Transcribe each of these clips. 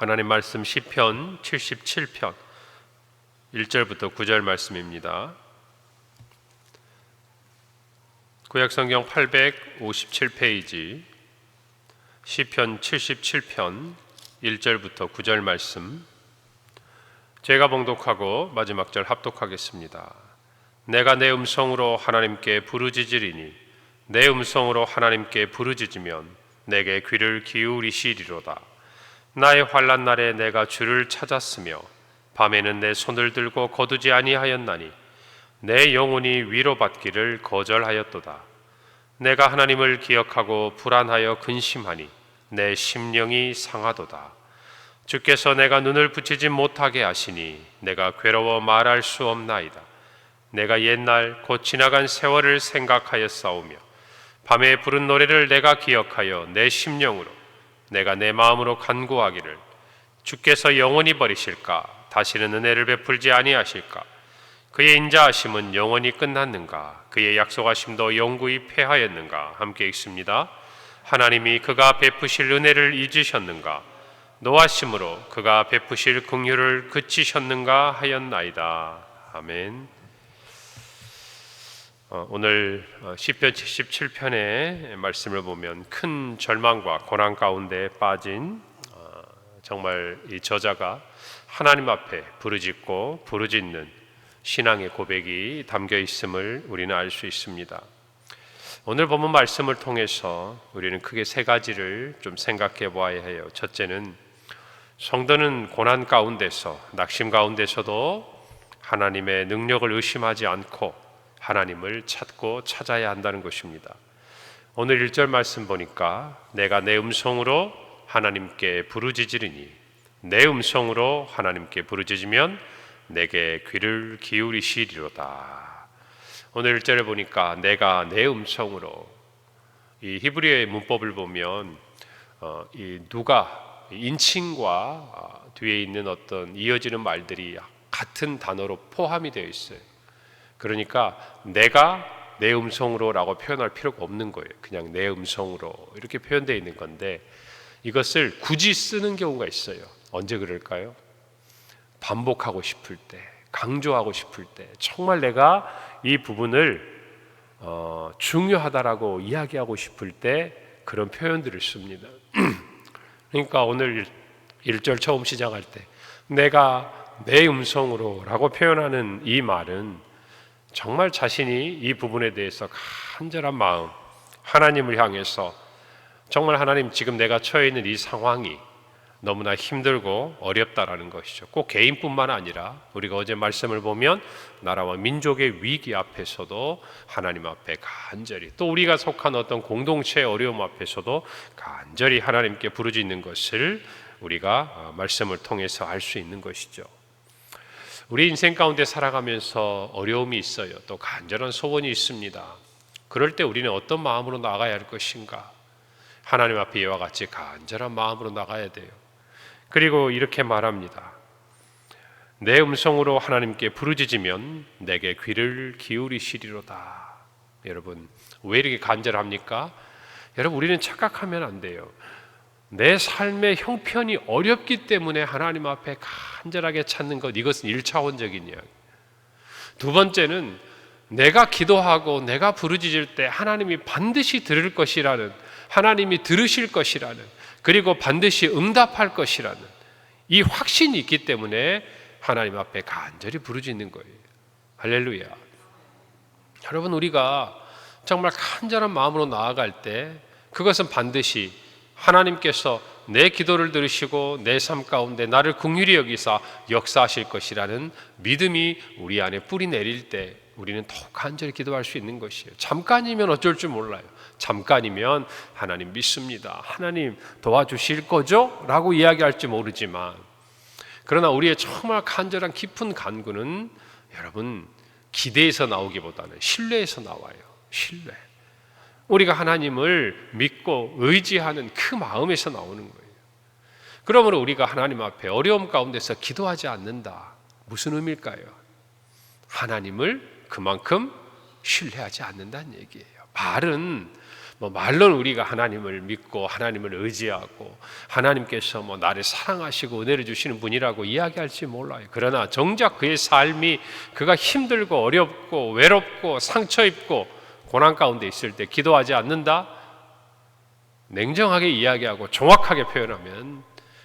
하나님 말씀 시편 77편 1절부터 9절 말씀입니다. 구약성경 857페이지 시편 77편 1절부터 9절 말씀, 제가 봉독하고 마지막 절 합독하겠습니다. 내가 내 음성으로 하나님께 부르짖으리니 내 음성으로 하나님께 부르짖으면 내게 귀를 기울이시리로다. 나의 환난 날에 내가 주를 찾았으며 밤에는 내 손을 들고 거두지 아니하였나니 내 영혼이 위로받기를 거절하였도다. 내가 하나님을 기억하고 불안하여 근심하니 내 심령이 상하도다. 주께서 내가 눈을 붙이지 못하게 하시니 내가 괴로워 말할 수 없나이다. 내가 옛날 곧 지나간 세월을 생각하여 싸우며 밤에 부른 노래를 내가 기억하여 내 심령으로 내가 내 마음으로 간구하기를, 주께서 영원히 버리실까? 다시는 은혜를 베풀지 아니하실까? 그의 인자하심은 영원히 끝났는가? 그의 약속하심도 영구히 패하였는가? 함께 읽습니다. 하나님이 그가 베푸실 은혜를 잊으셨는가? 노하심으로 그가 베푸실 긍휼을 그치셨는가 하였나이다. 아멘. 오늘 시편 77편의 말씀을 보면 큰 절망과 고난 가운데 빠진 정말 이 저자가 하나님 앞에 부르짖고 부르짖는 신앙의 고백이 담겨 있음을 우리는 알 수 있습니다. 오늘 본문 말씀을 통해서 우리는 크게 세 가지를 좀 생각해 보아야 해요. 첫째는 성도는 고난 가운데서, 낙심 가운데서도 하나님의 능력을 의심하지 않고 하나님을 찾고 찾아야 한다는 것입니다. 오늘 1절 말씀 보니까 내가 내 음성으로 하나님께 부르짖으리니 내 음성으로 하나님께 부르짖으면 내게 귀를 기울이시리로다. 오늘 1절에 보니까 내가 내 음성으로, 이 히브리어의 문법을 보면 이 누가 인칭과 뒤에 있는 어떤 이어지는 말들이 같은 단어로 포함이 되어 있어요. 그러니까 내가 내 음성으로 라고 표현할 필요가 없는 거예요. 그냥 내 음성으로 이렇게 표현되어 있는 건데, 이것을 굳이 쓰는 경우가 있어요. 언제 그럴까요? 반복하고 싶을 때, 강조하고 싶을 때, 정말 내가 이 부분을 중요하다라고 이야기하고 싶을 때 그런 표현들을 씁니다. 그러니까 오늘 1절 처음 시작할 때 내가 내 음성으로 라고 표현하는 이 말은 정말 자신이 이 부분에 대해서 간절한 마음, 하나님을 향해서 정말 하나님, 지금 내가 처해 있는 이 상황이 너무나 힘들고 어렵다라는 것이죠. 꼭 개인뿐만 아니라 우리가 어제 말씀을 보면 나라와 민족의 위기 앞에서도 하나님 앞에 간절히, 또 우리가 속한 어떤 공동체의 어려움 앞에서도 간절히 하나님께 부르짖는 것을 우리가 말씀을 통해서 알 수 있는 것이죠. 우리 인생 가운데 살아가면서 어려움이 있어요. 또 간절한 소원이 있습니다. 그럴 때 우리는 어떤 마음으로 나가야 할 것인가? 하나님 앞에 이와 같이 간절한 마음으로 나가야 돼요. 그리고 이렇게 말합니다. 내 음성으로 하나님께 부르짖으면 내게 귀를 기울이시리로다. 여러분, 왜 이렇게 간절합니까? 여러분, 우리는 착각하면 안 돼요. 내 삶의 형편이 어렵기 때문에 하나님 앞에 간절하게 찾는 것, 이것은 1차원적인 이야기. 두 번째는 내가 기도하고 내가 부르짖을 때 하나님이 반드시 들을 것이라는, 하나님이 들으실 것이라는, 그리고 반드시 응답할 것이라는 이 확신이 있기 때문에 하나님 앞에 간절히 부르짖는 거예요. 할렐루야. 여러분, 우리가 정말 간절한 마음으로 나아갈 때 그것은 반드시 하나님께서 내 기도를 들으시고 내 삶 가운데 나를 긍휼히 여기사 역사하실 것이라는 믿음이 우리 안에 뿌리 내릴 때 우리는 더욱 간절히 기도할 수 있는 것이에요. 잠깐이면 어쩔 줄 몰라요. 잠깐이면 하나님 믿습니다, 하나님 도와주실 거죠? 라고 이야기할지 모르지만, 그러나 우리의 정말 간절한 깊은 간구는 여러분 기대에서 나오기보다는 신뢰에서 나와요. 신뢰. 우리가 하나님을 믿고 의지하는 그 마음에서 나오는 거예요. 그러므로 우리가 하나님 앞에 어려움 가운데서 기도하지 않는다. 무슨 의미일까요? 하나님을 그만큼 신뢰하지 않는다는 얘기예요. 말은 말로는 우리가 하나님을 믿고 하나님을 의지하고 하나님께서 나를 사랑하시고 은혜를 주시는 분이라고 이야기할지 몰라요. 그러나 정작 그의 삶이 그가 힘들고 어렵고 외롭고 상처 입고 고난 가운데 있을 때 기도하지 않는다? 냉정하게 이야기하고 정확하게 표현하면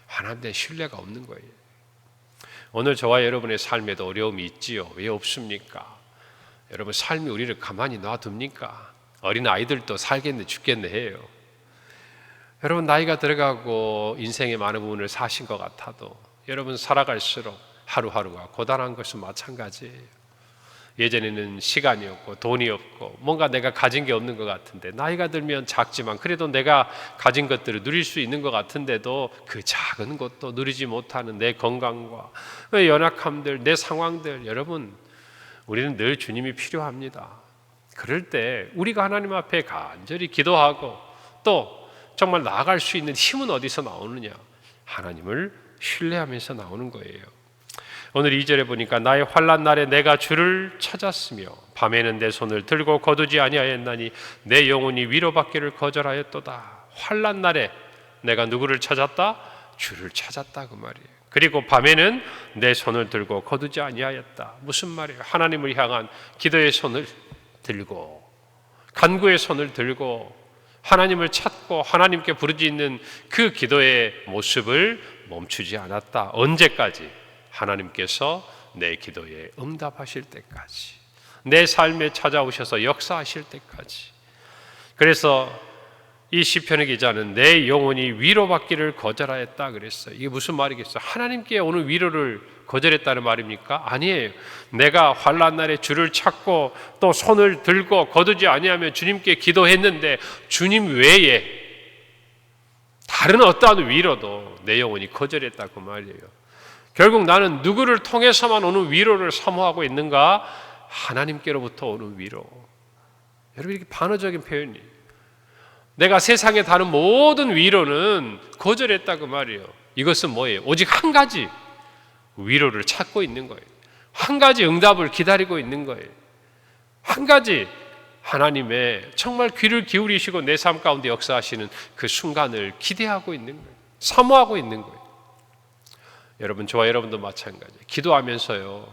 하나님의 신뢰가 없는 거예요. 오늘 저와 여러분의 삶에도 어려움이 있지요. 왜 없습니까? 여러분, 삶이 우리를 가만히 놔둡니까? 어린 아이들도 살겠네 죽겠네 해요. 여러분, 나이가 들어가고 인생의 많은 부분을 사신 것 같아도 여러분 살아갈수록 하루하루가 고단한 것은 마찬가지예요. 예전에는 시간이 없고 돈이 없고 뭔가 내가 가진 게 없는 것 같은데 나이가 들면 작지만 그래도 내가 가진 것들을 누릴 수 있는 것 같은데도 그 작은 것도 누리지 못하는 내 건강과 내 연약함들, 내 상황들, 여러분, 우리는 늘 주님이 필요합니다. 그럴 때 우리가 하나님 앞에 간절히 기도하고 또 정말 나아갈 수 있는 힘은 어디서 나오느냐? 하나님을 신뢰하면서 나오는 거예요. 오늘 2절에 보니까 나의 환난 날에 내가 주를 찾았으며 밤에는 내 손을 들고 거두지 아니하였나니 내 영혼이 위로받기를 거절하였도다. 환난 날에 내가 누구를 찾았다? 주를 찾았다 그 말이에요. 그리고 밤에는 내 손을 들고 거두지 아니하였다. 무슨 말이에요? 하나님을 향한 기도의 손을 들고 간구의 손을 들고 하나님을 찾고 하나님께 부르짖는 그 기도의 모습을 멈추지 않았다. 언제까지? 하나님께서 내 기도에 응답하실 때까지, 내 삶에 찾아오셔서 역사하실 때까지. 그래서 이 시편의 기자는 내 영혼이 위로받기를 거절하였다 그랬어요. 이게 무슨 말이겠어요? 하나님께 오는 위로를 거절했다는 말입니까? 아니에요. 내가 환난 날에 주를 찾고 또 손을 들고 거두지 아니하며 주님께 기도했는데 주님 외에 다른 어떠한 위로도 내 영혼이 거절했다 그 말이에요. 결국 나는 누구를 통해서만 오는 위로를 사모하고 있는가? 하나님께로부터 오는 위로. 여러분, 이렇게 반어적인 표현이에요. 내가 세상에 다른 모든 위로는 거절했다 그 말이에요. 이것은 뭐예요? 오직 한 가지 위로를 찾고 있는 거예요. 한 가지 응답을 기다리고 있는 거예요. 한 가지 하나님의 정말 귀를 기울이시고 내 삶 가운데 역사하시는 그 순간을 기대하고 있는 거예요. 사모하고 있는 거예요. 여러분, 저와 여러분도 마찬가지예요. 기도하면서요,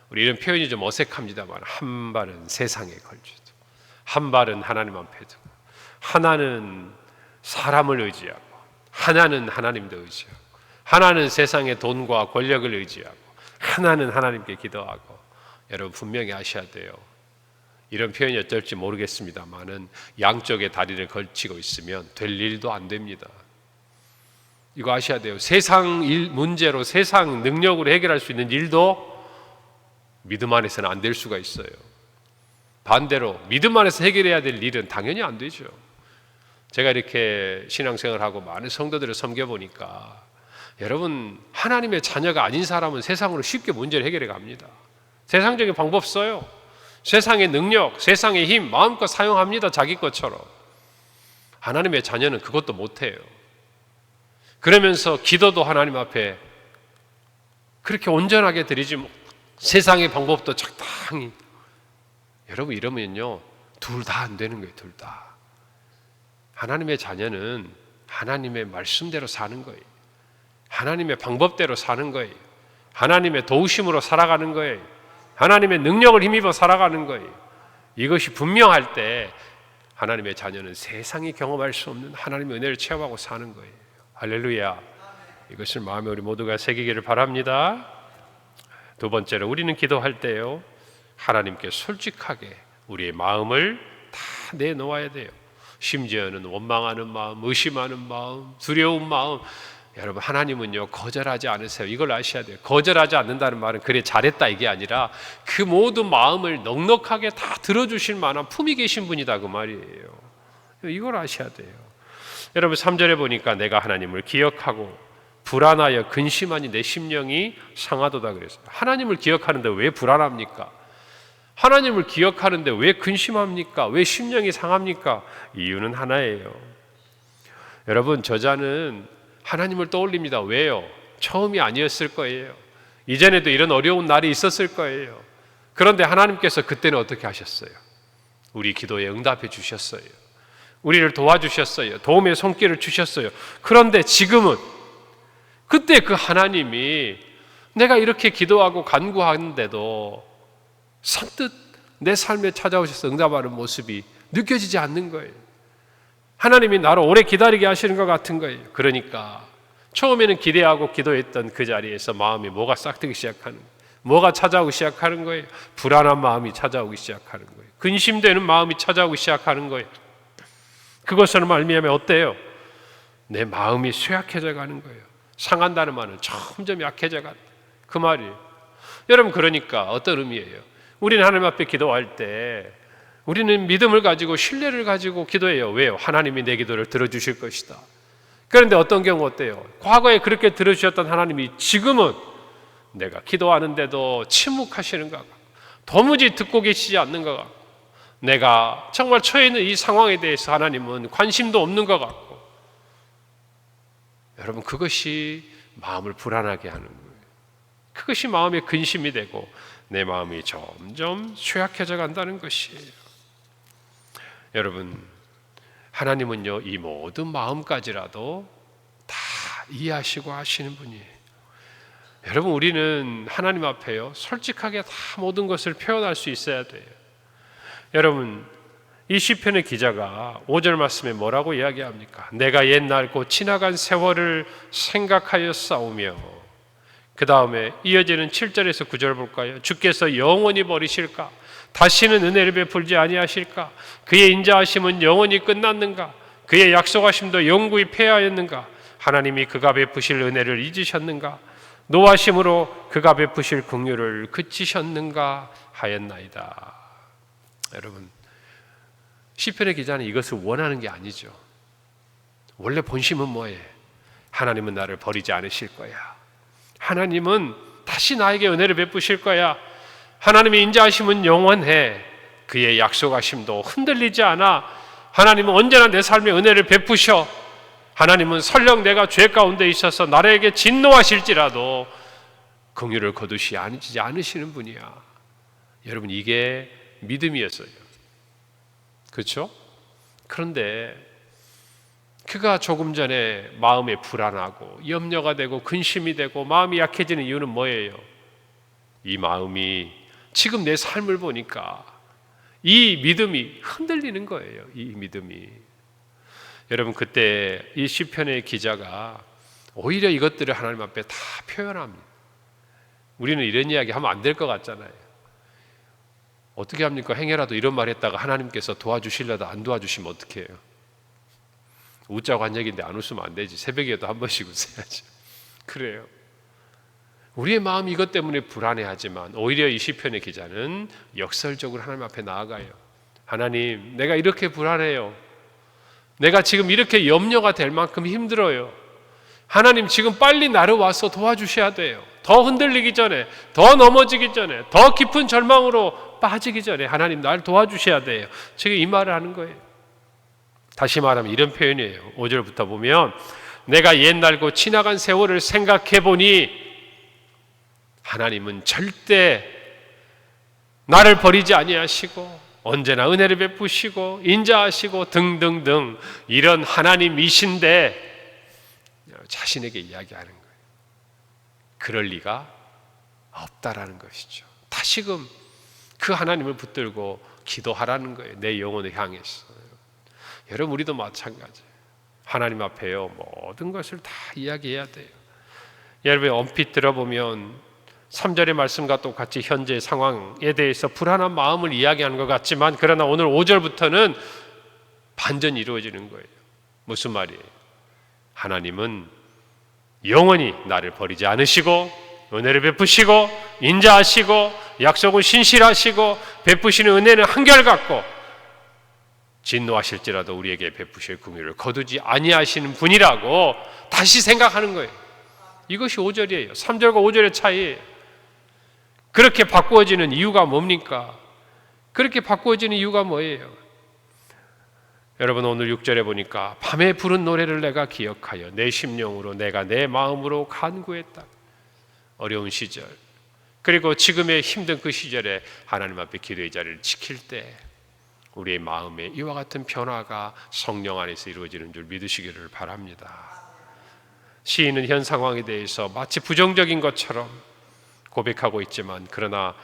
우리 이런 표현이 좀 어색합니다만 한 발은 세상에 걸쳐도 한 발은 하나님 앞에 두고 하나는 사람을 의지하고 하나는 하나님도 의지하고 하나는 세상의 돈과 권력을 의지하고 하나는 하나님께 기도하고. 여러분, 분명히 아셔야 돼요. 이런 표현이 어떨지 모르겠습니다만은 양쪽의 다리를 걸치고 있으면 될 일도 안 됩니다. 이거 아셔야 돼요. 세상 일 문제로 세상 능력으로 해결할 수 있는 일도 믿음 안에서는 안 될 수가 있어요. 반대로 믿음 안에서 해결해야 될 일은 당연히 안 되죠. 제가 이렇게 신앙생활하고 많은 성도들을 섬겨보니까 여러분, 하나님의 자녀가 아닌 사람은 세상으로 쉽게 문제를 해결해 갑니다. 세상적인 방법 써요. 세상의 능력, 세상의 힘 마음껏 사용합니다. 자기 것처럼. 하나님의 자녀는 그것도 못해요. 그러면서 기도도 하나님 앞에 그렇게 온전하게 드리지 세상의 방법도 적당히. 여러분, 이러면요 둘 다 안 되는 거예요. 둘 다. 하나님의 자녀는 하나님의 말씀대로 사는 거예요. 하나님의 방법대로 사는 거예요. 하나님의 도우심으로 살아가는 거예요. 하나님의 능력을 힘입어 살아가는 거예요. 이것이 분명할 때 하나님의 자녀는 세상이 경험할 수 없는 하나님의 은혜를 체험하고 사는 거예요. 할렐루야. 이것을 마음에 우리 모두가 새기기를 바랍니다. 두 번째로, 우리는 기도할 때요 하나님께 솔직하게 우리의 마음을 다 내놓아야 돼요. 심지어는 원망하는 마음, 의심하는 마음, 두려운 마음. 여러분, 하나님은요 거절하지 않으세요. 이걸 아셔야 돼요. 거절하지 않는다는 말은 그래 잘했다 이게 아니라 그 모든 마음을 넉넉하게 다 들어주실 만한 품이 계신 분이다 그 말이에요. 이걸 아셔야 돼요. 여러분, 3절에 보니까 내가 하나님을 기억하고 불안하여 근심하니 내 심령이 상하도다 그랬어요. 하나님을 기억하는데 왜 불안합니까? 하나님을 기억하는데 왜 근심합니까? 왜 심령이 상합니까? 이유는 하나예요. 여러분, 저자는 하나님을 떠올립니다. 왜요? 처음이 아니었을 거예요. 이전에도 이런 어려운 날이 있었을 거예요. 그런데 하나님께서 그때는 어떻게 하셨어요? 우리 기도에 응답해 주셨어요. 우리를 도와주셨어요. 도움의 손길을 주셨어요. 그런데 지금은 그때 그 하나님이 내가 이렇게 기도하고 간구하는데도 선뜻 내 삶에 찾아오셔서 응답하는 모습이 느껴지지 않는 거예요. 하나님이 나를 오래 기다리게 하시는 것 같은 거예요. 그러니까 처음에는 기대하고 기도했던 그 자리에서 마음이 뭐가 싹트기 시작하는 거예요. 뭐가 찾아오기 시작하는 거예요. 불안한 마음이 찾아오기 시작하는 거예요. 근심되는 마음이 찾아오기 시작하는 거예요. 그것으로 말미암아 어때요? 내 마음이 쇠약해져 가는 거예요. 상한다는 말은 점점 약해져 간다. 그 말이에요. 여러분, 그러니까 어떤 의미예요? 우리는 하나님 앞에 기도할 때 우리는 믿음을 가지고 신뢰를 가지고 기도해요. 왜요? 하나님이 내 기도를 들어주실 것이다. 그런데 어떤 경우 어때요? 과거에 그렇게 들어주셨던 하나님이 지금은 내가 기도하는데도 침묵하시는 것 같고 도무지 듣고 계시지 않는 것 같고 내가 정말 처해 있는 이 상황에 대해서 하나님은 관심도 없는 것 같고, 여러분, 그것이 마음을 불안하게 하는 거예요. 그것이 마음의 근심이 되고 내 마음이 점점 쇠약해져 간다는 것이에요. 여러분, 하나님은요, 이 모든 마음까지라도 다 이해하시고 하시는 분이에요. 여러분, 우리는 하나님 앞에요, 솔직하게 다 모든 것을 표현할 수 있어야 돼요. 여러분, 이 시편의 기자가 5절 말씀에 뭐라고 이야기합니까? 내가 옛날고 지나간 세월을 생각하여 싸우며, 그 다음에 이어지는 7절에서 9절 볼까요? 주께서 영원히 버리실까? 다시는 은혜를 베풀지 아니하실까? 그의 인자하심은 영원히 끝났는가? 그의 약속하심도 영구히 폐하였는가? 하나님이 그가 베푸실 은혜를 잊으셨는가? 노하심으로 그가 베푸실 긍휼을 그치셨는가 하였나이다. 여러분, 시편의 기자는 이것을 원하는 게 아니죠. 원래 본심은 뭐예요? 하나님은 나를 버리지 않으실 거야. 하나님은 다시 나에게 은혜를 베푸실 거야. 하나님의 인자하심은 영원해. 그의 약속하심도 흔들리지 않아. 하나님은 언제나 내 삶에 은혜를 베푸셔. 하나님은 설령 내가 죄 가운데 있어서 나에게 진노하실지라도 긍휼을 거두시지 않으시는 분이야. 여러분, 이게 믿음이었어요. 그렇죠? 그런데 그가 조금 전에 마음에 불안하고 염려가 되고 근심이 되고 마음이 약해지는 이유는 뭐예요? 이 마음이 지금 내 삶을 보니까 이 믿음이 흔들리는 거예요. 이 믿음이. 여러분, 그때 이 시편의 기자가 오히려 이것들을 하나님 앞에 다 표현합니다. 우리는 이런 이야기 하면 안 될 것 같잖아요. 어떻게 합니까? 행여라도 이런 말 했다가 하나님께서 도와주실려다 안 도와주시면 어떻게 해요? 웃자고 한 얘기인데 안 웃으면 안 되지. 새벽에도 한 번씩 웃어야지. 그래요. 우리의 마음이 이것 때문에 불안해하지만 오히려 이 시편의 기자는 역설적으로 하나님 앞에 나아가요. 하나님, 내가 이렇게 불안해요. 내가 지금 이렇게 염려가 될 만큼 힘들어요. 하나님, 지금 빨리 나를 와서 도와주셔야 돼요. 더 흔들리기 전에, 더 넘어지기 전에, 더 깊은 절망으로 빠지기 전에 하나님 나를 도와주셔야 돼요. 지금 이 말을 하는 거예요. 다시 말하면 이런 표현이에요. 5절부터 보면 내가 옛날고 지나간 세월을 생각해 보니 하나님은 절대 나를 버리지 아니하시고 언제나 은혜를 베푸시고 인자하시고 등등등 이런 하나님이신데 자신에게 이야기하는 거예요. 그럴 리가 없다라는 것이죠. 다시금 그 하나님을 붙들고 기도하라는 거예요. 내 영혼을 향해서. 여러분, 우리도 마찬가지예요. 하나님 앞에요, 모든 것을 다 이야기해야 돼요. 여러분, 언핏 들어보면 3절의 말씀과 똑같이 현재 상황에 대해서 불안한 마음을 이야기하는 것 같지만, 그러나 오늘 5절부터는 반전이 이루어지는 거예요. 무슨 말이에요? 하나님은 영원히 나를 버리지 않으시고 은혜를 베푸시고 인자하시고 약속은 신실하시고 베푸시는 은혜는 한결같고 진노하실지라도 우리에게 베푸실 긍휼을 거두지 아니하시는 분이라고 다시 생각하는 거예요. 이것이 5절이에요. 3절과 5절의 차이예요. 그렇게 바꾸어지는 이유가 뭡니까? 그렇게 바꾸어지는 이유가 뭐예요? 여러분, 오늘 6절에 보니까 밤에 부른 노래를 내가 기억하여 내 심령으로 내가 내 마음으로 간구했다. 어려운 시절, 그리고 지금의 힘든 그 시절에 하나님 앞에 기도의 자리를 지킬 때 우리의 마음에 이와 같은 변화가 성령 안에서 이루어지는 줄 믿으시기를 바랍니다. 시인은 현 상황에 대해서 마치 부정적인 것처럼 고백하고 있지만, 그러나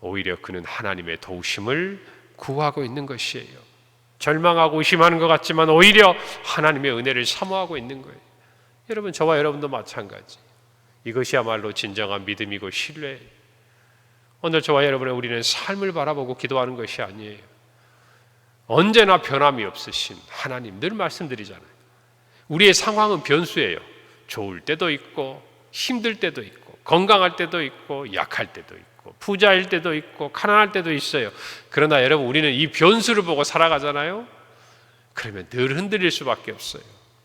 오히려 그는 하나님의 도우심을 구하고 있는 것이에요. 절망하고 의심하는 것 같지만 오히려 하나님의 은혜를 사모하고 있는 거예요. 여러분, 저와 여러분도 마찬가지. 이것이야말로 진정한 믿음이고 신뢰예요. 오늘 저와 여러분의 우리는 삶을 바라보고 기도하는 것이 아니에요. 언제나 변함이 없으신 하나님, 늘 말씀드리잖아요. 우리의 상황은 변수예요. 좋을 때도 있고 힘들 때도 있고 건강할 때도 있고 약할 때도 있고 부자일 때도 있고 가난할 때도 있어요. 그러나 여러분, 우리는 이 변수를 보고 살아가잖아요. 그러면 늘 흔들릴 수밖에 없어요.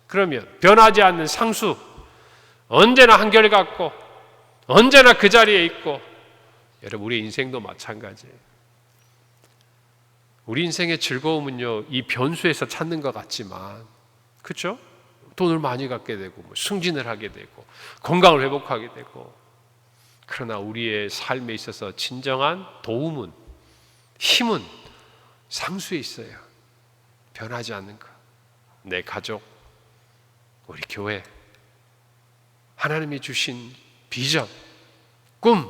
그러면 변하지 않는 상수, 언제나 한결같고 언제나 그 자리에 있고, 여러분, 우리 인생도 마찬가지예요. 우리 인생의 즐거움은요, 이 변수에서 찾는 것 같지만, 그렇죠? 돈을 많이 갖게 되고 승진을 하게 되고 건강을 회복하게 되고, 그러나 우리의 삶에 있어서 진정한 도움은, 힘은 상수에 있어요. 변하지 않는 것. 내 가족, 우리 교회, 하나님이 주신 비전, 꿈,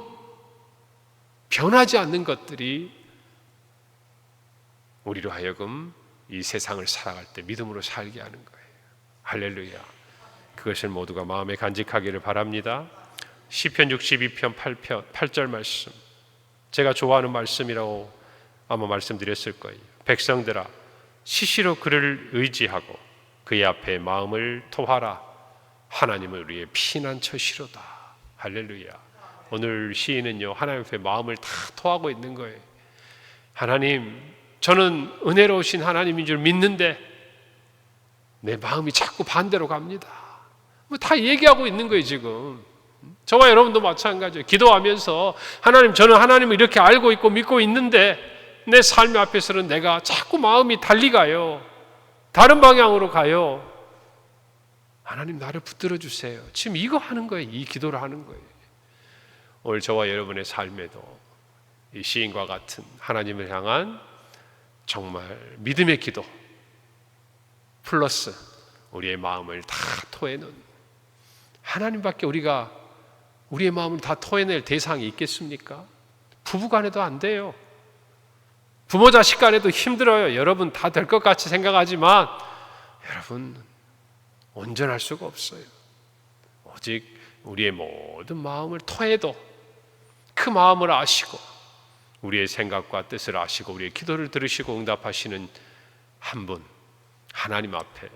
변하지 않는 것들이 우리로 하여금 이 세상을 살아갈 때 믿음으로 살게 하는 거예요. 할렐루야. 그것을 모두가 마음에 간직하기를 바랍니다. 시편 62편 8절 말씀, 제가 좋아하는 말씀이라고 아마 말씀드렸을 거예요. 백성들아, 시시로 그를 의지하고 그의 앞에 마음을 토하라. 하나님은 우리의 피난처시로다. 할렐루야. 오늘 시인은요, 하나님 앞에 마음을 다 토하고 있는 거예요. 하나님, 저는 은혜로우신 하나님인 줄 믿는데 내 마음이 자꾸 반대로 갑니다. 뭐 다 얘기하고 있는 거예요 지금. 저와 여러분도 마찬가지예요. 기도하면서 하나님, 저는 하나님을 이렇게 알고 있고 믿고 있는데 내 삶 앞에서는 내가 자꾸 마음이 달리 가요. 다른 방향으로 가요. 하나님, 나를 붙들어 주세요. 지금 이거 하는 거예요. 이 기도를 하는 거예요. 오늘 저와 여러분의 삶에도 이 시인과 같은 하나님을 향한 정말 믿음의 기도 플러스 우리의 마음을 다 토해놓은, 하나님밖에 우리가 우리의 마음을 다 토해낼 대상이 있겠습니까? 부부간에도 안 돼요. 부모 자식 간에도 힘들어요. 여러분, 다 될 것 같이 생각하지만 여러분, 온전할 수가 없어요. 오직 우리의 모든 마음을 토해도 그 마음을 아시고 우리의 생각과 뜻을 아시고 우리의 기도를 들으시고 응답하시는 한 분, 하나님 앞에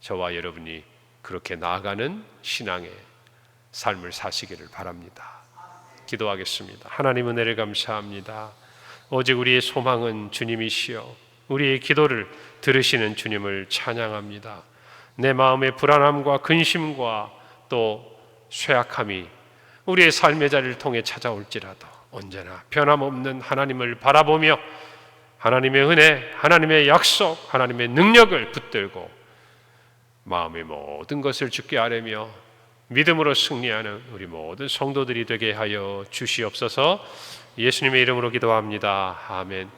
저와 여러분이 그렇게 나아가는 신앙의 삶을 사시기를 바랍니다. 기도하겠습니다. 하나님, 은혜를 감사합니다. 오직 우리의 소망은 주님이시여 우리의 기도를 들으시는 주님을 찬양합니다. 내 마음의 불안함과 근심과 또 쇠약함이 우리의 삶의 자리를 통해 찾아올지라도 언제나 변함없는 하나님을 바라보며 하나님의 은혜, 하나님의 약속, 하나님의 능력을 붙들고 마음의 모든 것을 주께 아뢰며 믿음으로 승리하는 우리 모든 성도들이 되게 하여 주시옵소서. 예수님의 이름으로 기도합니다. 아멘.